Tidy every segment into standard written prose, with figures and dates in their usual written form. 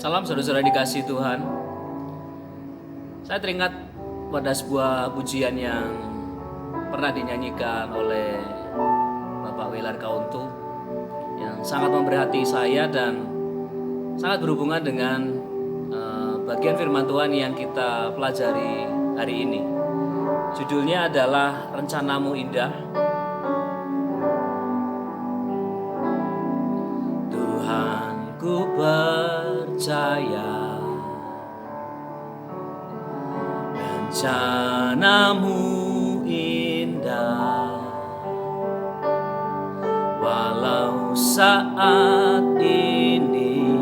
Salam saudara-saudara dikasihi Tuhan. Saya teringat pada sebuah pujian yang pernah dinyanyikan oleh Bapak Wilar Kauntu yang sangat memberi hati saya dan sangat berhubungan dengan bagian firman Tuhan yang kita pelajari hari ini. Judulnya adalah Rencanamu Indah. Ku percaya rencanamu indah, walau saat ini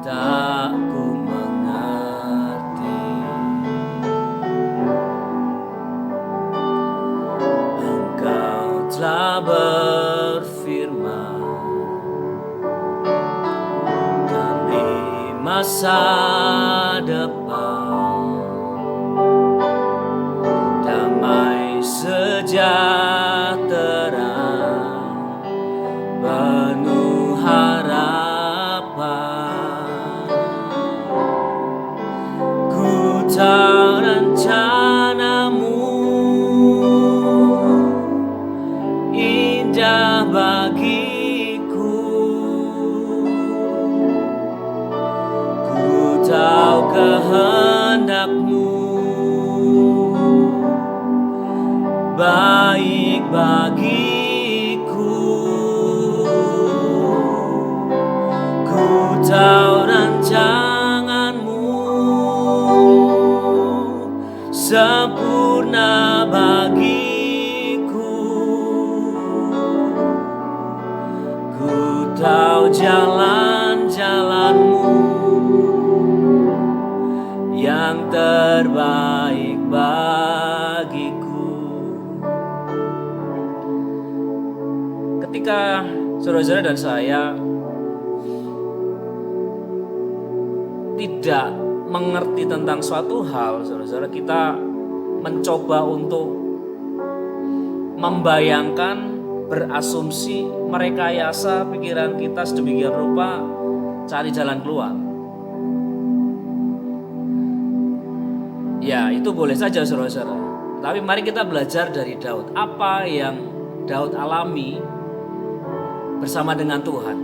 tak ku mengerti. Engkau telah berfirman masa depan, damai sejahtera, penuh harapan. Ku tahu rencanamu indah bagi tahu kehendakmu baik bagiku. Ku tahu rancanganmu sempurna bagiku. Ku tahu jalan-jalanmu yang terbaik bagiku. Ketika saudara-saudara dan saya tidak mengerti tentang suatu hal, saudara-saudara, kita mencoba untuk membayangkan, berasumsi, merekayasa pikiran kita sedemikian rupa cari jalan keluar. Ya, itu boleh saja saudara-saudara. Tapi mari kita belajar dari Daud. Apa yang Daud alami bersama dengan Tuhan.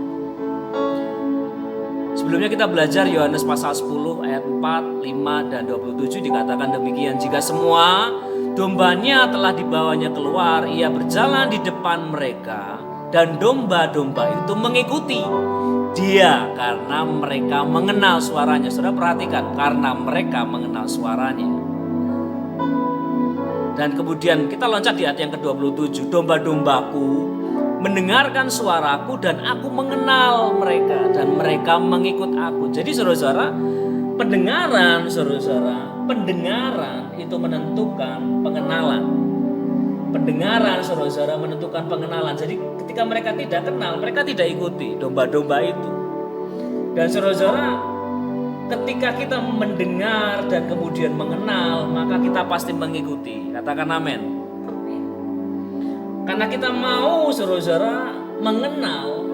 Sebelumnya kita belajar Yohanes pasal 10 ayat 4, 5, dan 27 dikatakan demikian. Jika semua dombanya telah dibawanya keluar, ia berjalan di depan mereka dan domba-domba itu mengikuti dia karena mereka mengenal suaranya. Saudara perhatikan, karena mereka mengenal suaranya. Dan kemudian kita loncat di ayat yang ke-27. Domba-dombaku mendengarkan suaraku dan aku mengenal mereka dan mereka mengikut aku. Jadi saudara-saudara, pendengaran itu menentukan pengenalan. Pendengaran saudara-saudara menentukan pengenalan. Jadi ketika mereka tidak kenal, mereka tidak ikuti domba-domba itu. Dan saudara-saudara, ketika kita mendengar dan kemudian mengenal, maka kita pasti mengikuti. Katakan amin. Karena kita mau saudara-saudara mengenal,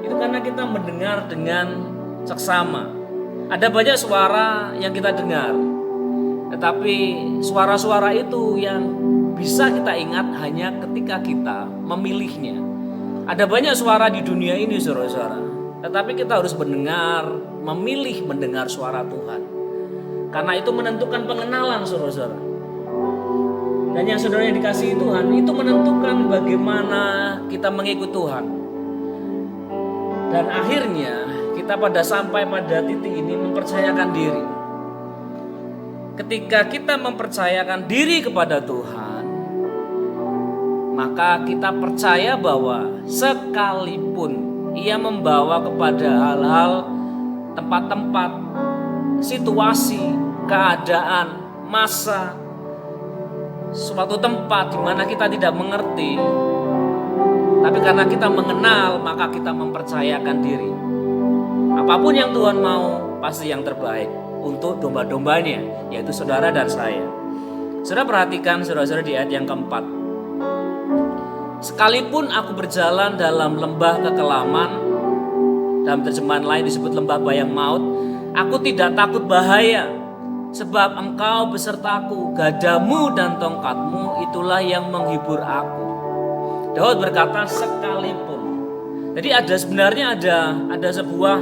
itu karena kita mendengar dengan seksama. Ada banyak suara yang kita dengar, tetapi suara-suara itu yang bisa kita ingat hanya ketika kita memilihnya. Ada banyak suara di dunia ini saudara-saudara, tetapi kita harus memilih mendengar suara Tuhan. Karena itu menentukan pengenalan saudara-saudara. Dan yang saudara yang dikasihi Tuhan, itu menentukan bagaimana kita mengikut Tuhan. Dan akhirnya kita sampai pada titik ini mempercayakan diri. Ketika kita mempercayakan diri kepada Tuhan, maka kita percaya bahwa sekalipun Ia membawa kepada hal-hal, tempat-tempat, situasi, keadaan, masa, suatu tempat di mana kita tidak mengerti, tapi karena kita mengenal, maka kita mempercayakan diri. Apapun yang Tuhan mau, pasti yang terbaik untuk domba-dombanya, yaitu saudara dan saya. Saudara perhatikan saudara-saudara di ayat yang keempat. Sekalipun aku berjalan dalam lembah kekelaman, Dalam terjemahan lain disebut lembah bayang maut. Aku tidak takut bahaya, sebab engkau besertaku, gadamu dan tongkatmu itulah yang menghibur aku. Daud berkata sekalipun. Jadi sebenarnya ada sebuah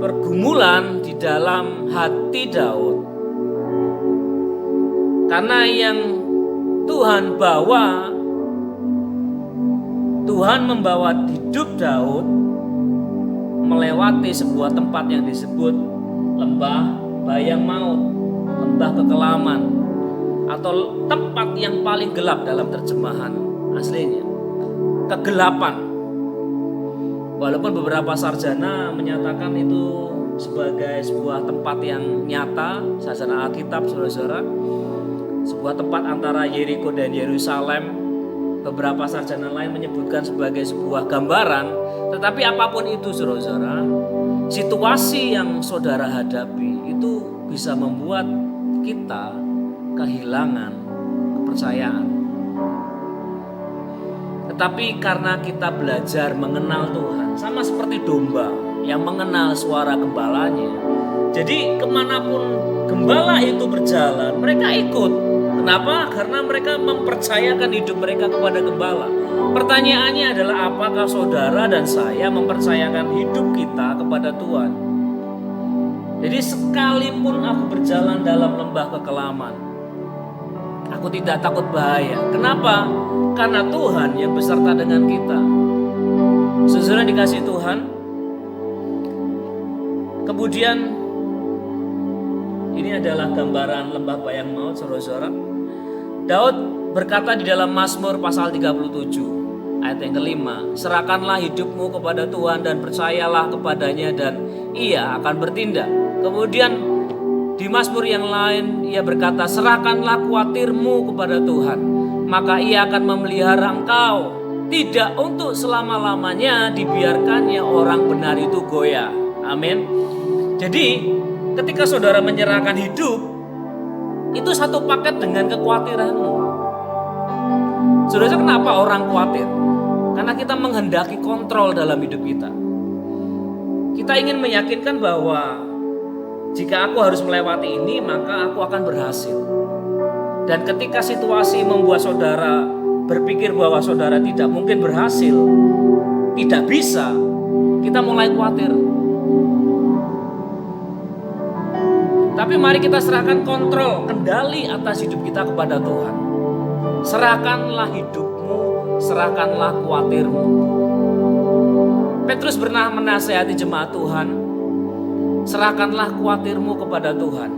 pergumulan di dalam hati Daud. Karena yang Tuhan membawa hidup Daud melewati sebuah tempat yang disebut lembah bayang maut, lembah kekelaman, atau tempat yang paling gelap dalam terjemahan aslinya, kegelapan. Walaupun beberapa sarjana menyatakan itu sebagai sebuah tempat yang nyata, sarjana Alkitab, saudara-saudara, sebuah tempat antara Yeriko dan Yerusalem. Beberapa sarjana lain menyebutkan sebagai sebuah gambaran. Tetapi apapun itu, saudara-saudara, situasi yang saudara hadapi itu bisa membuat kita kehilangan kepercayaan. Tetapi karena kita belajar mengenal Tuhan, sama seperti domba yang mengenal suara gembalanya, jadi kemanapun gembala itu berjalan, mereka ikut. Kenapa? Karena mereka mempercayakan hidup mereka kepada gembala. Pertanyaannya adalah, apakah saudara dan saya mempercayakan hidup kita kepada Tuhan? Jadi sekalipun aku berjalan dalam lembah kekelaman, aku tidak takut bahaya. Kenapa? Karena Tuhan yang beserta dengan kita. Saudara dikasih Tuhan. Kemudian ini adalah gambaran lembah bayang maut, saudara-saudara. Daud berkata di dalam Mazmur pasal 37 ayat yang kelima, serahkanlah hidupmu kepada Tuhan dan percayalah kepadanya dan ia akan bertindak. Kemudian di Mazmur yang lain ia berkata, serahkanlah khawatirmu kepada Tuhan, maka ia akan memelihara engkau. Tidak untuk selama-lamanya dibiarkannya orang benar itu goyah. Amin. Jadi ketika saudara menyerahkan hidup, itu satu paket dengan kekhawatiranmu. Saudara, kenapa orang khawatir? Karena kita menghendaki kontrol dalam hidup kita. Kita ingin meyakinkan bahwa jika aku harus melewati ini, maka aku akan berhasil. Dan ketika situasi membuat saudara berpikir bahwa saudara tidak mungkin berhasil, tidak bisa, kita mulai khawatir. Tapi mari kita serahkan kontrol, kendali atas hidup kita kepada Tuhan. Serahkanlah hidupmu, serahkanlah khawatirmu. Petrus pernah menasihati jemaat Tuhan, serahkanlah khawatirmu kepada Tuhan,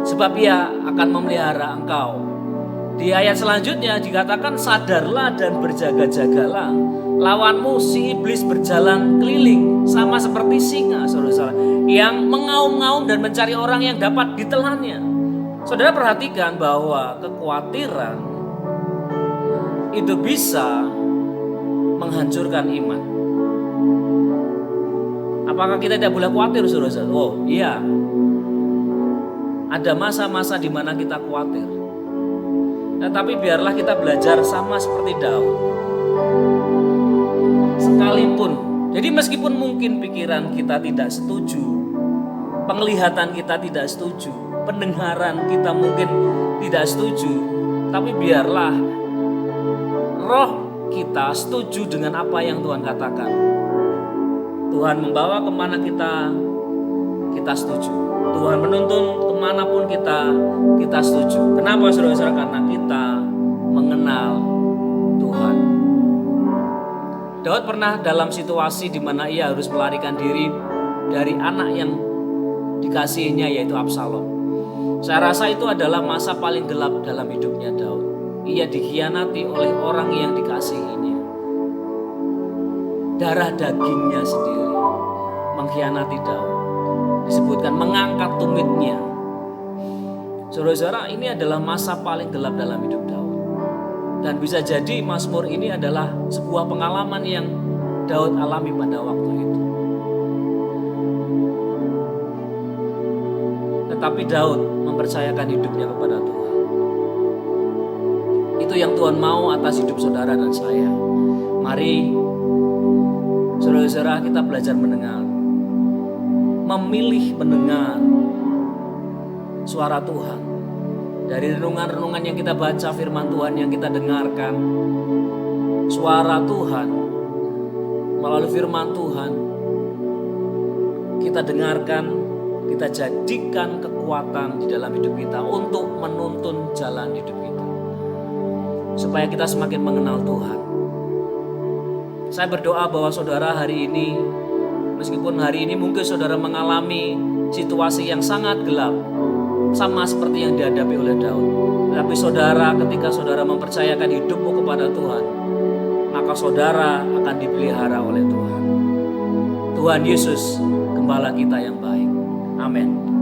sebab ia akan memelihara engkau. Di ayat selanjutnya dikatakan, sadarlah dan berjaga-jagalah. Lawanmu si iblis berjalan keliling sama seperti singa, saudara-saudara, yang mengaum-ngaum dan mencari orang yang dapat ditelannya. Saudara perhatikan bahwa kekhawatiran itu bisa menghancurkan iman. Apakah kita tidak boleh khawatir, saudara-saudara? Oh iya, ada masa-masa di mana kita khawatir. Tetapi biarlah kita belajar sama seperti Daud. Sekalipun, jadi meskipun mungkin pikiran kita tidak setuju, penglihatan kita tidak setuju, pendengaran kita mungkin tidak setuju, tapi biarlah roh kita setuju dengan apa yang Tuhan katakan. Tuhan membawa kemana kita setuju. Tuhan menuntun kemanapun kita setuju. Kenapa, saudara-saudara? Karena kita mengenal Tuhan. Daud pernah dalam situasi di mana ia harus melarikan diri dari anak yang dikasihinya, yaitu Absalom. Saya rasa itu adalah masa paling gelap dalam hidupnya Daud. Ia dikhianati oleh orang yang dikasihinya. Darah dagingnya sendiri mengkhianati Daud. Disebutkan mengangkat tumitnya. Saudara-saudara, ini adalah masa paling gelap dalam hidup Daud. Dan bisa jadi Mazmur ini adalah sebuah pengalaman yang Daud alami pada waktu itu. Tetapi Daud mempercayakan hidupnya kepada Tuhan. Itu yang Tuhan mau atas hidup saudara dan saya. Mari saudara, kita belajar mendengar, memilih mendengar suara Tuhan. Dari renungan-renungan yang kita baca, firman Tuhan yang kita dengarkan, suara Tuhan melalui firman Tuhan kita dengarkan, kita jadikan kekuatan di dalam hidup kita untuk menuntun jalan hidup kita, supaya kita semakin mengenal Tuhan. Saya berdoa bahwa saudara hari ini, meskipun hari ini mungkin saudara mengalami situasi yang sangat gelap, sama seperti yang dihadapi oleh Daud, tapi saudara, ketika saudara mempercayakan hidupmu kepada Tuhan, maka saudara akan dipelihara oleh Tuhan. Tuhan Yesus, Gembala kita yang baik. Amin.